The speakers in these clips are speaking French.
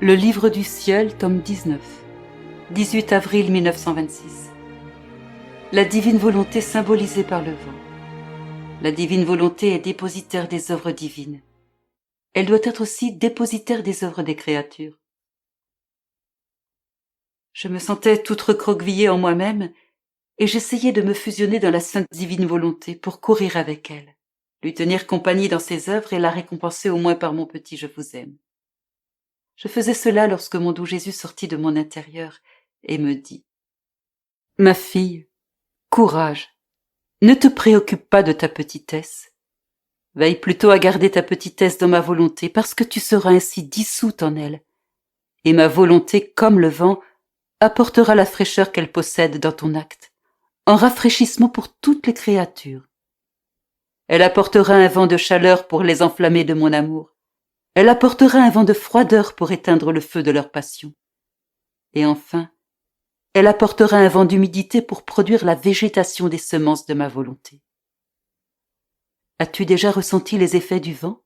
Le livre du ciel, tome 19, 18 avril 1926. La divine volonté symbolisée par le vent. La divine volonté est dépositaire des œuvres divines. Elle doit être aussi dépositaire des œuvres des créatures. Je me sentais toute recroquevillée en moi-même et j'essayais de me fusionner dans la sainte divine volonté pour courir avec elle, lui tenir compagnie dans ses œuvres et la récompenser au moins par mon petit « je vous aime ». Je faisais cela lorsque mon doux Jésus sortit de mon intérieur et me dit « Ma fille, courage, ne te préoccupe pas de ta petitesse. Veille plutôt à garder ta petitesse dans ma volonté parce que tu seras ainsi dissoute en elle. Et ma volonté, comme le vent, apportera la fraîcheur qu'elle possède dans ton acte, en rafraîchissement pour toutes les créatures. Elle apportera un vent de chaleur pour les enflammer de mon amour. Elle apportera un vent de froideur pour éteindre le feu de leur passion. Et enfin, elle apportera un vent d'humidité pour produire la végétation des semences de ma volonté. As-tu déjà ressenti les effets du vent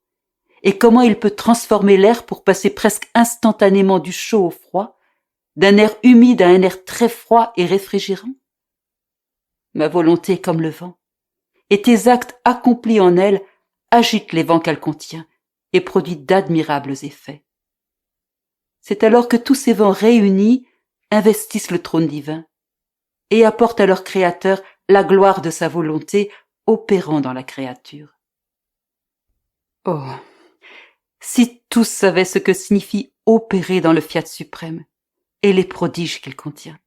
et comment il peut transformer l'air pour passer presque instantanément du chaud au froid, d'un air humide à un air très froid et réfrigérant? Ma volonté est comme le vent, et tes actes accomplis en elle agitent les vents qu'elle contient et produit d'admirables effets. C'est alors que tous ces vents réunis investissent le trône divin et apportent à leur Créateur la gloire de sa volonté opérant dans la créature. Oh, si tous savaient ce que signifie opérer dans le fiat suprême et les prodiges qu'il contient,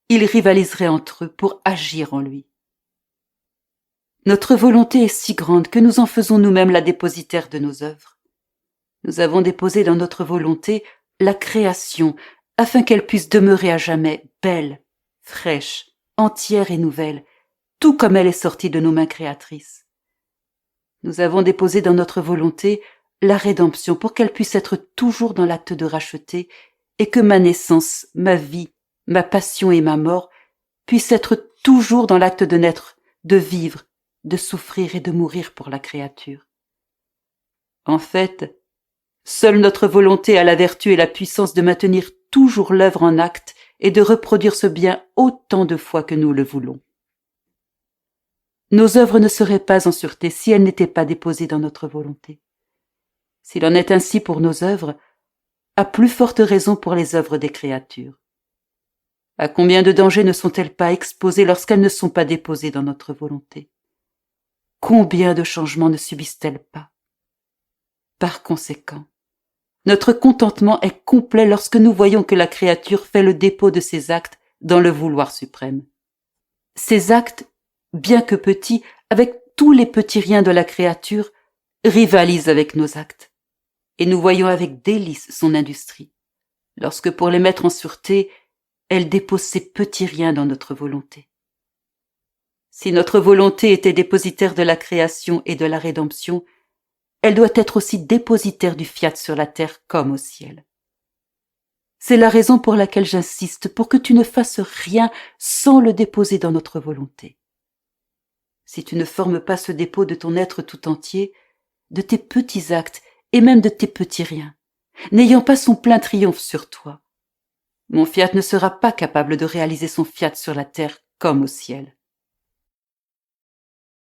ils rivaliseraient entre eux pour agir en lui. Notre volonté est si grande que nous en faisons nous-mêmes la dépositaire de nos œuvres. Nous avons déposé dans notre volonté la création afin qu'elle puisse demeurer à jamais belle, fraîche, entière et nouvelle, tout comme elle est sortie de nos mains créatrices. Nous avons déposé dans notre volonté la rédemption pour qu'elle puisse être toujours dans l'acte de racheter et que ma naissance, ma vie, ma passion et ma mort puissent être toujours dans l'acte de naître, de vivre, de souffrir et de mourir pour la créature. En fait, seule notre volonté a la vertu et la puissance de maintenir toujours l'œuvre en acte et de reproduire ce bien autant de fois que nous le voulons. Nos œuvres ne seraient pas en sûreté si elles n'étaient pas déposées dans notre volonté. S'il en est ainsi pour nos œuvres, à plus forte raison pour les œuvres des créatures. À combien de dangers ne sont-elles pas exposées lorsqu'elles ne sont pas déposées dans notre volonté? Combien de changements ne subissent-elles pas? Par conséquent, notre contentement est complet lorsque nous voyons que la créature fait le dépôt de ses actes dans le vouloir suprême. Ces actes, bien que petits, avec tous les petits riens de la créature, rivalisent avec nos actes, et nous voyons avec délice son industrie, lorsque pour les mettre en sûreté, elle dépose ses petits riens dans notre volonté. Si notre volonté était dépositaire de la création et de la rédemption, elle doit être aussi dépositaire du fiat sur la terre comme au ciel. C'est la raison pour laquelle j'insiste pour que tu ne fasses rien sans le déposer dans notre volonté. Si tu ne formes pas ce dépôt de ton être tout entier, de tes petits actes et même de tes petits riens, n'ayant pas son plein triomphe sur toi, mon fiat ne sera pas capable de réaliser son fiat sur la terre comme au ciel.